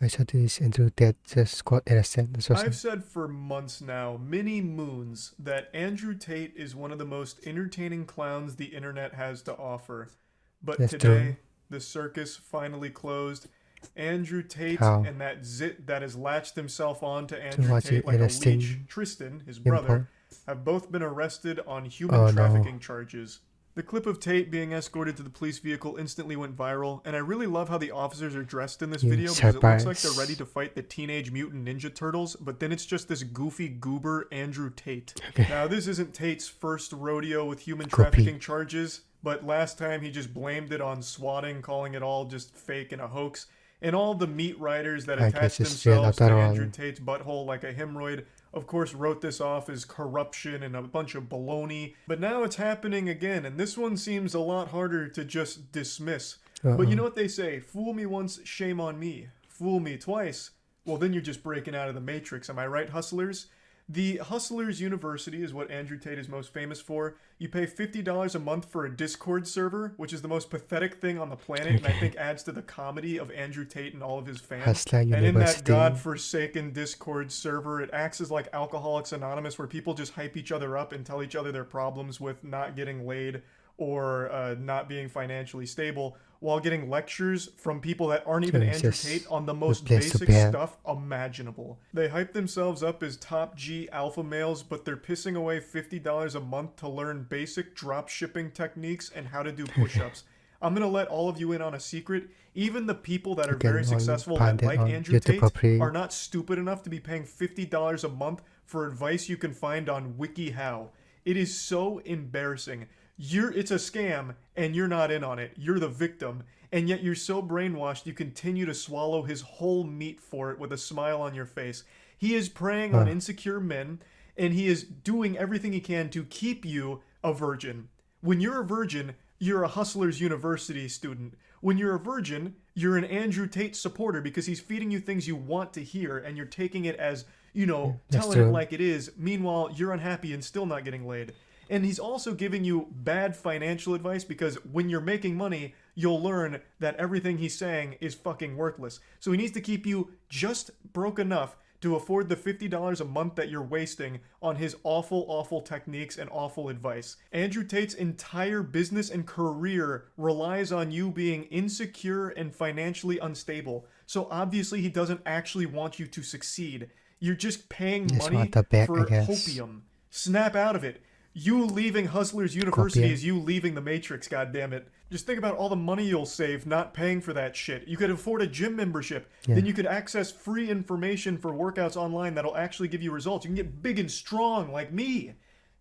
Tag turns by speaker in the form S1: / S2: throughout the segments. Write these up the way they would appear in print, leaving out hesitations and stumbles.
S1: I saw this andrewtate just got arrested. That's
S2: I've
S1: awesome.
S2: said for months now, many moons, that Andrew Tate is one of the most entertaining clowns the internet has to offer. But
S1: That's true.
S2: today, the circus finally closed. Andrew Tate
S1: How?
S2: and that zit that has latched himself on to
S1: To
S2: Andrew
S1: watch
S2: Tate
S1: it
S2: like a leech,
S1: arresting
S2: Tristan, his brother,
S1: info.
S2: have both been arrested on human
S1: Oh no.
S2: trafficking charges. The clip of Tate being escorted to the police vehicle instantly went viral, and I really love how the officers are dressed in this
S1: You
S2: video because it looks like they're ready
S1: surprise.
S2: to fight the Teenage Mutant Ninja Turtles, but then it's just this goofy goober Andrew Tate.
S1: Okay.
S2: Now, this isn't Tate's first rodeo with human
S1: Copy.
S2: trafficking charges, but last time he just blamed it on swatting, calling it all just fake and a hoax. And all the meat riders that
S1: I guess
S2: attached
S1: it's real
S2: themselves to
S1: after
S2: Andrew
S1: all.
S2: Tate's butthole like a hemorrhoid, of course, wrote this off as corruption and a bunch of baloney. But now it's happening again, and this one seems a lot harder to just dismiss. But you know
S1: Uh-oh.
S2: what they say? Fool me once, shame on me. Fool me twice, well, then you're just breaking out of the matrix. Am I right, hustlers? The Hustlers University is what Andrew Tate is most famous for. You pay $50 a month for a Discord server, which is the most pathetic thing on the planet, and I think adds to the comedy of Andrew Tate and all of his fans.
S1: Hustler
S2: And in that
S1: University.
S2: godforsaken Discord server, it acts as like Alcoholics Anonymous, where people just hype each other up and tell each other their problems with not getting laid or not being financially stable, while getting lectures from people that aren't even
S1: It's
S2: Andrew
S1: just
S2: Tate on the
S1: the
S2: most
S1: place to
S2: basic
S1: be at.
S2: stuff imaginable. They hype themselves up as top G alpha males, but they're pissing away $50 a month to learn basic drop shipping techniques and how to do push-ups. I'm gonna let all of you in on a secret. Even the people that
S1: You
S2: are
S1: can
S2: very
S1: only
S2: successful
S1: find
S2: that
S1: it
S2: like
S1: on
S2: Andrew
S1: YouTube
S2: Tate
S1: for free.
S2: are not stupid enough to be paying $50 a month for advice you can find on WikiHow. It is so embarrassing. It's a scam and you're not in on it. You're the victim. And yet you're so brainwashed you continue to swallow his whole meat for it with a smile on your face. He is preying on
S1: Uh,
S2: insecure men and he is doing everything he can to keep you a virgin. When you're a virgin, you're a Hustlers University student. When you're a virgin, you're an Andrew Tate supporter because he's feeding you things you want to hear and you're taking it as,
S1: that's
S2: telling it
S1: true.
S2: like it is. Meanwhile, you're unhappy and still not getting laid. And he's also giving you bad financial advice because when you're making money, you'll learn that everything he's saying is fucking worthless. So he needs to keep you just broke enough to afford the $50 a month that you're wasting on his awful, awful techniques and awful advice. Andrew Tate's entire business and career relies on you being insecure and financially unstable. So obviously he doesn't actually want you to succeed. You're just paying
S1: Just want
S2: money
S1: the back, I
S2: for
S1: guess.
S2: hopium. Snap out of it. You leaving Hustlers University
S1: Copy.
S2: is you leaving the Matrix, goddammit. Just think about all the money you'll save not paying for that shit. You could afford a gym membership.
S1: Yeah.
S2: Then you could access free information for workouts online that'll actually give you results. You can get big and strong like me.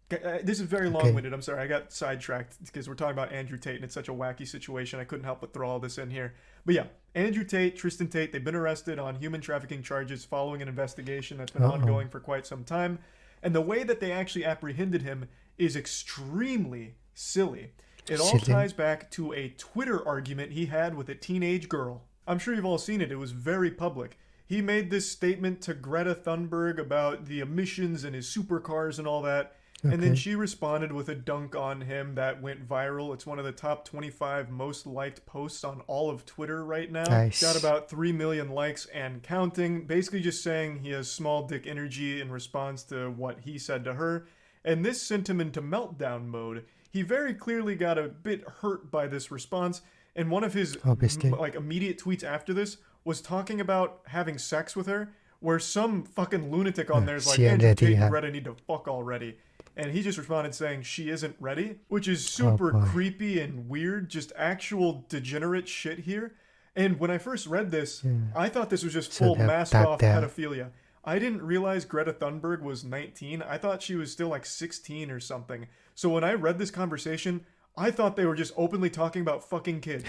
S2: This is very
S1: Okay.
S2: long-winded. I'm sorry. I got sidetracked because we're talking about Andrew Tate and it's such a wacky situation. I couldn't help but throw all this in here. But yeah, Andrew Tate, Tristan Tate, they've been arrested on human trafficking charges following an investigation that's been
S1: Uh-oh.
S2: ongoing for quite some time. And the way that they actually apprehended him is extremely silly. It all
S1: Silly.
S2: ties back to a Twitter argument he had with a teenage girl. I'm sure you've all seen it. It was very public. He made this statement to Greta Thunberg about the emissions and his supercars and all that. And then
S1: Okay.
S2: she responded with a dunk on him that went viral. It's one of the top 25 most liked posts on all of Twitter right now.
S1: Nice.
S2: Got about 3 million likes and counting. Basically just saying he has small dick energy in response to what he said to her. And this sent him into meltdown mode. He very clearly got a bit hurt by this response. And one of his
S1: Obviously.
S2: immediate tweets after this was talking about having sex with her, where some fucking lunatic on there is like,
S1: she ain't
S2: Andrew
S1: ready,
S2: Tate and
S1: huh?
S2: Greta need to fuck already. And he just responded saying she isn't ready, which is super
S1: boy.
S2: creepy and weird, just actual degenerate shit here. And when I first read this, I thought this was just
S1: So
S2: full
S1: that-
S2: masked
S1: that
S2: off
S1: there.
S2: pedophilia. I didn't realize Greta Thunberg was 19. I thought she was still like 16 or something. So when I read this conversation, I thought they were just openly talking about fucking kids.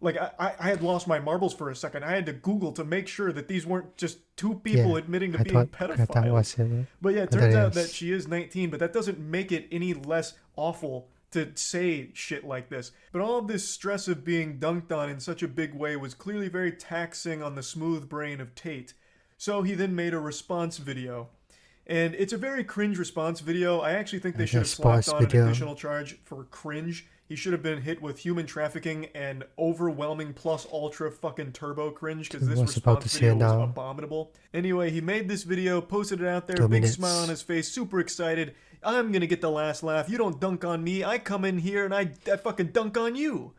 S2: Like, I had lost my marbles for a second. I had to Google to make sure that these weren't just two people
S1: Yeah,
S2: admitting to
S1: I
S2: being
S1: thought Greta
S2: pedophiles.
S1: was it.
S2: But yeah, it
S1: I
S2: turns
S1: thought
S2: out that
S1: yes.
S2: she is 19, but that doesn't make it any less awful to say shit like this. But all of this stress of being dunked on in such a big way was clearly very taxing on the smooth brain of Tate. So he then made a response video. And it's a very cringe response video. I actually think they should have slapped
S1: response
S2: on an
S1: video.
S2: additional charge for cringe. He should have been hit with human trafficking and overwhelming plus ultra fucking turbo cringe because this response video was abominable. Anyway, he made this video, posted it out there,
S1: 2
S2: big
S1: minutes.
S2: smile on his face, super excited. I'm gonna get the last laugh. You don't dunk on me. I come in here and I fucking dunk on you.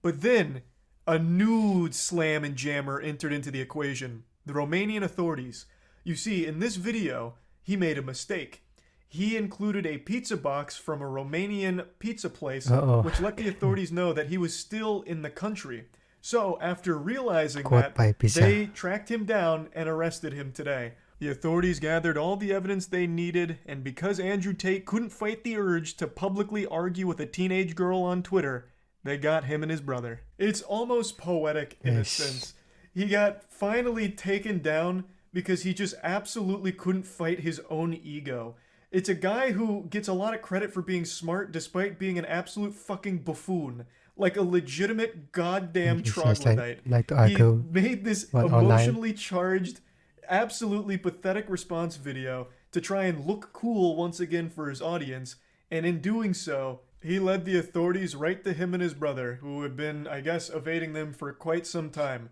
S2: But then a new slam and jammer entered into the equation. The Romanian authorities. You see, in this video, he made a mistake. He included a pizza box from a Romanian pizza place, which let the authorities know that he was still in the country. So, after realizing that, they tracked him down and arrested him today. The authorities gathered all the evidence they needed, and because Andrew Tate couldn't fight the urge to publicly argue with a teenage girl on Twitter, they got him and his brother. It's almost poetic in a sense. He got finally taken down because he just absolutely couldn't fight his own ego. It's a guy who gets a lot of credit for being smart despite being an absolute fucking buffoon. Like a legitimate goddamn troglodyte. He made this emotionally charged, absolutely pathetic response video to try and look cool once again for his audience, and in doing so, he led the authorities right to him and his brother, who had been, I guess, evading them for quite some time.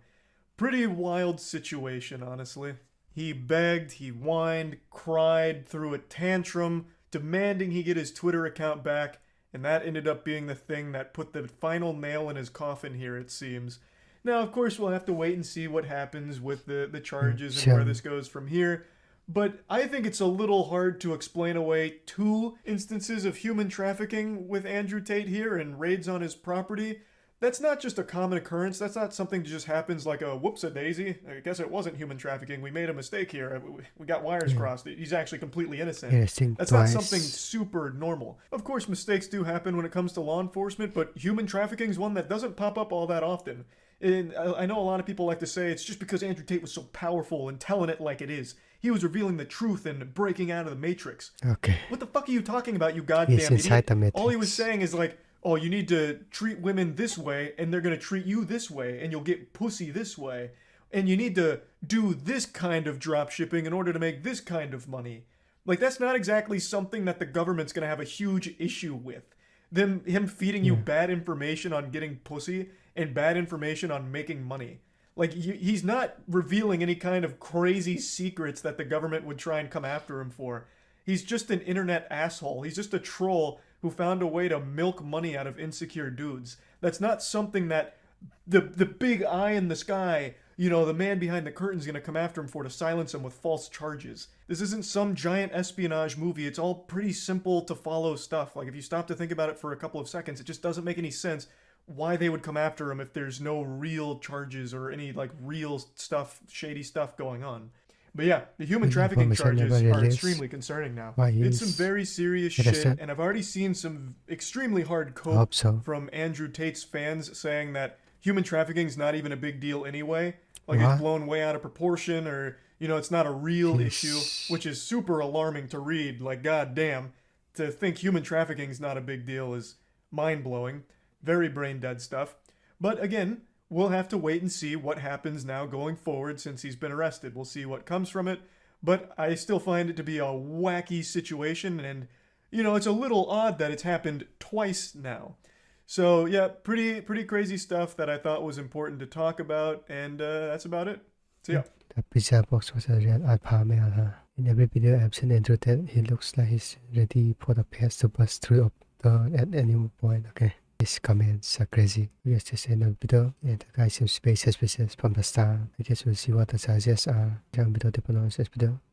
S2: Pretty wild situation, honestly. He begged, he whined, cried, threw a tantrum, demanding he get his Twitter account back, and that ended up being the thing that put the final nail in his coffin here, it seems. Now, of course, we'll have to wait and see what happens with the charges and where this goes from here, but I think it's a little hard to explain away 2 instances of human trafficking with Andrew Tate here and raids on his property. That's not just a common occurrence. That's not something that just happens like a whoops-a-daisy. I guess it wasn't human trafficking. We made a mistake here. We got wires crossed. He's actually completely innocent. That's not something super normal. Of course, mistakes do happen when it comes to law enforcement, but human trafficking is one that doesn't pop up all that often. And I know a lot of people like to say it's just because Andrew Tate was so powerful and telling it like it is. He was revealing the truth and breaking out of the Matrix.
S1: Okay.
S2: What the fuck are you talking about, you goddamn idiot? All he was saying is like, oh, you need to treat women this way, and they're going to treat you this way, and you'll get pussy this way. And you need to do this kind of drop shipping in order to make this kind of money. Like, that's not exactly something that the government's going to have a huge issue with. Him feeding you bad information on getting pussy and bad information on making money. Like, he's not revealing any kind of crazy secrets that the government would try and come after him for. He's just an internet asshole. He's just a troll who found a way to milk money out of insecure dudes. That's not something that the big eye in the sky, you know, the man behind the curtain's gonna come after him for to silence him with false charges. This isn't some giant espionage movie. It's all pretty simple to follow stuff. Like, if you stop to think about it for a couple of seconds, it just doesn't make any sense why they would come after him if there's no real charges or any, like, real stuff, shady stuff going on. But yeah, the human trafficking charges are extremely concerning now. It's some very serious shit, and I've already seen some extremely hard cope from Andrew Tate's fans saying that human trafficking is not even a big deal anyway. Like, it's blown way out of proportion, or, you know, it's not a real issue, which is super alarming to read. Like, goddamn, to think human trafficking is not a big deal is mind-blowing. Very brain-dead stuff. But again, we'll have to wait and see what happens now going forward since he's been arrested. We'll see what comes from it. But I still find it to be a wacky situation, and, you know, it's a little odd that it's happened twice now. So, yeah, pretty crazy stuff that I thought was important to talk about, and that's about it. So, yeah.
S1: The pizza box was a real alpha male, huh? In every video I've seen Andrew Tate, he looks like he's ready for the pairs to bust through at any point, okay? His comments are crazy. We just in the video, and the guy seems to be suspicious from the start. I guess we'll see what the charges are. Down below the video.